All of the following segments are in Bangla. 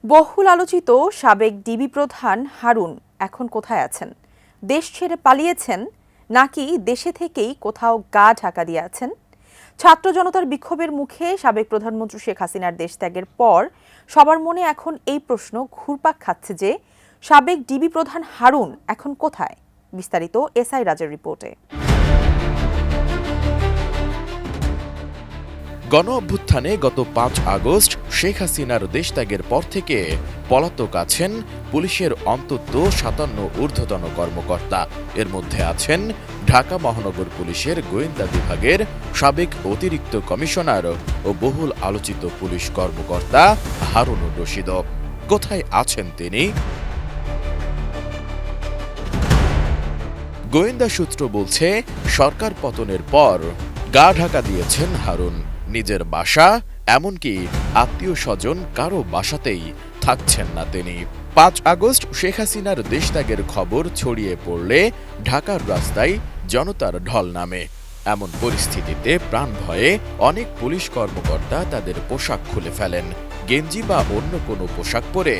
বহুল আলোচিত সাবেক ডিবি প্রধান হারুন এখন কোথায় আছেন? দেশ ছেড়ে পালিয়েছেন নাকি দেশে থেকেই কোথাও গা ঢাকা দিয়ে আছেন? ছাত্র জনতার বিক্ষোভের মুখে সাবেক প্রধানমন্ত্রী শেখ হাসিনার দেশ ত্যাগের পর সবার মনে এখন এই প্রশ্ন ঘুরপাক খাচ্ছে যে সাবেক ডিবি প্রধান হারুন এখন কোথায়? বিস্তারিত এসআই রাজের রিপোর্টে। গণ অভ্যুত্থানে গত ৫ আগস্ট শেখ হাসিনার দেশ ত্যাগের পর থেকে পলাতক আছেন পুলিশের অন্তত ৫৭ ঊর্ধ্বতন কর্মকর্তা। এর মধ্যে আছেন ঢাকা মহানগর পুলিশের গোয়েন্দা বিভাগের সাবেক অতিরিক্ত কমিশনার ও বহুল আলোচিত পুলিশ কর্মকর্তা হারুনুর রশিদ। কোথায় আছেন তিনি? গোয়েন্দা সূত্র বলছে, সরকার পতনের পর গা ঢাকা দিয়েছেন হারুন। নিজের বাসা, এমনকি আত্মীয় স্বজন কারো বাসাতেই থাকছেন না তিনি। ৫ আগস্ট শেখ হাসিনার দেশ ত্যাগের খবর ছড়িয়ে পড়লে ঢাকার রাস্তায় জনতার ঢল নামে। এমন পরিস্থিতিতে প্রাণ ভয়ে অনেক পুলিশ কর্মকর্তা তাদের পোশাক খুলে ফেলেন। গেঞ্জি বা অন্য কোনো পোশাক পরে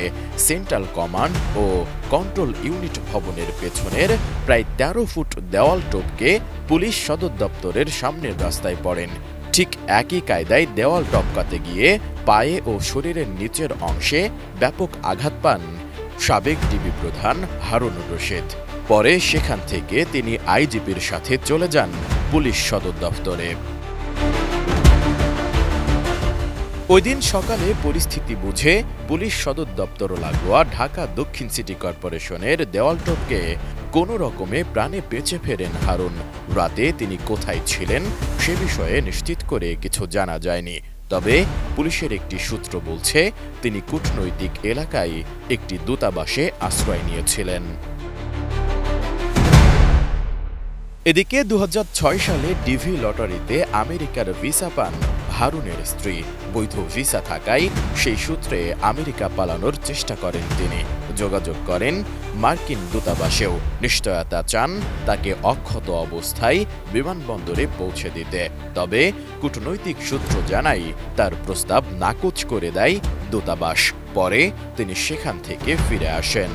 সেন্ট্রাল কমান্ড ও কন্ট্রোল ইউনিট ভবনের পেছনের প্রায় ১৩ ফুট দেওয়াল টপকে পুলিশ সদর দপ্তরের সামনের রাস্তায় পড়েন। ঠিক একই কায়দায় দেওয়াল টপকাতে গিয়ে পায়ে ও শরীরের নিচের অংশে ব্যাপক আঘাত পান সাবেক ডিবি প্রধান হারুনুর রশিদ। পরে সেখান থেকে তিনি আইজিপির সাথে চলে যান পুলিশ সদর দপ্তরে। ওই দিন সকালে পরিস্থিতি বুঝে পুলিশ সদর দপ্তর লাগোয়া ঢাকা দক্ষিণ সিটি কর্পোরেশনের দেওয়াল টপকে কোনো রকমে প্রাণে বেঁচে ফেরেন হারুন। রাতে তিনি কোথায় ছিলেন সে বিষয়ে নিশ্চিত করে কিছু জানা যায়নি। তবে পুলিশের একটি সূত্র বলছে, তিনি কূটনৈতিক এলাকায় একটি দূতাবাসে আশ্রয় নিয়েছিলেন। এদিকে ২০০৬ সালে ডিভি লটারিতে আমেরিকার ভিসা পান হারুনের স্ত্রী। বৈধ ভিসা থাকায় সেই সূত্রে আমেরিকা পালানোর চেষ্টা করেন তিনি। যোগাযোগ করেন মার্কিন দূতাবাসেও, নিশ্চয়তা চান তাকে অক্ষত অবস্থায় বিমানবন্দরে পৌঁছে দিতে। তবে কূটনৈতিক সূত্র জানায়, তার প্রস্তাব নাকচ করে দেয় দূতাবাস। পরে তিনি সেখান থেকে ফিরে আসেন।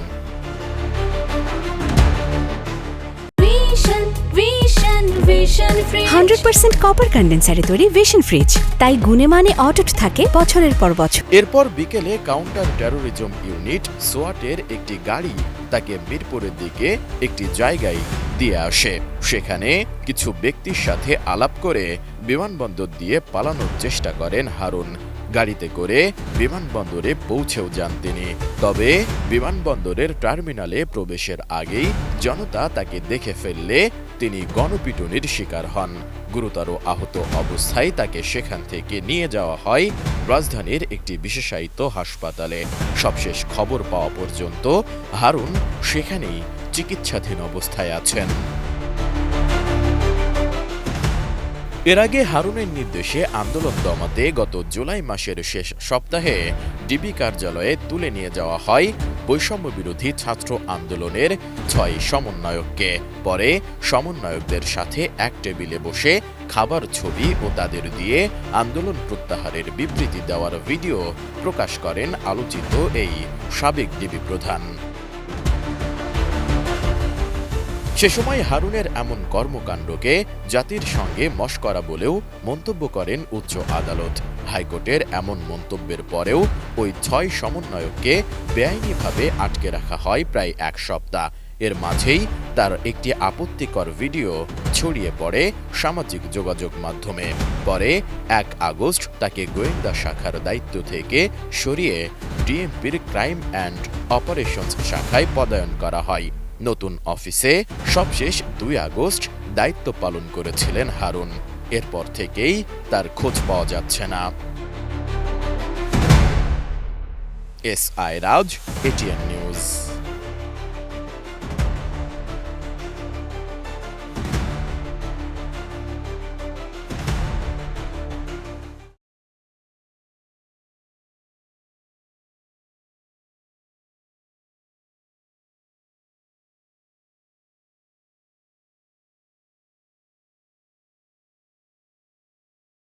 100% কপার কন্ডেন্সারে তৈরি ভিশন ফ্রিজ, তাই গুণে মানে অটুট থাকে বছরের পর বছর। এরপর বিকেলে কাউন্টার টেরোরিজম ইউনিট সোয়াটের একটি গাড়ি তাকে মিরপুরের দিকে একটি জায়গায় দিয়ে আসে। সেখানে কিছু ব্যক্তির সাথে আলাপ করে বিমানবন্দর দিয়ে পালানোর চেষ্টা করেন হারুন। গাড়িতে করে বিমানবন্দরে পৌঁছেও যান তিনি। তবে বিমানবন্দরের টার্মিনালে প্রবেশের আগেই জনতা তাকে দেখে ফেললে তিনি গণপিটুনির শিকার হন। গুরুতর আহত অবস্থায় তাকে সেখান থেকে নিয়ে যাওয়া হয় রাজধানীর একটি বিশেষায়িত হাসপাতালে। সবশেষ খবর পাওয়া পর্যন্ত হারুন সেখানেই চিকিৎসাধীন অবস্থায় আছেন। এর আগে হারুনের নির্দেশে আন্দোলন দমাতে গত জুলাই মাসের শেষ সপ্তাহে ডিবি কার্যালয়ে তুলে নিয়ে যাওয়া হয় বৈষম্য বিরোধী ছাত্র আন্দোলনের ৬ সমন্বয়ককে। পরে সমন্বয়কদের সাথে এক টেবিলে বসে খাবার ছবি ও তাদের দিয়ে আন্দোলন প্রত্যাহারের বিবৃতি দেওয়ার ভিডিও প্রকাশ করেন আলোচিত এই সাবেক ডিবি প্রধান। সে সময় হারুনের এমন কর্মকাণ্ডকে জাতির সঙ্গে মশকরা বলেও মন্তব্য করেন উচ্চ আদালত। হাইকোর্টের এমন মন্তব্যের পরেও ওই ৬ সমন্বয়ককে বেআইনিভাবে আটকে রাখা হয় প্রায় ১ সপ্তাহ। এর মাঝেই তার একটি আপত্তিকর ভিডিও ছড়িয়ে পড়ে সামাজিক যোগাযোগ মাধ্যমে। পরে ১ আগস্ট তাকে গোয়েন্দা শাখার দায়িত্ব থেকে সরিয়ে ডিএমপির ক্রাইম অ্যান্ড অপারেশনস শাখায় পদায়ন করা হয়। নতুন অফিসে সবশেষ ২ আগস্ট দায়িত্ব পালন করেছিলেন হারুন। এরপর থেকেই তার খোঁজ পাওয়া যাচ্ছে না। এসআই রাজ, এটিএন নিউজ।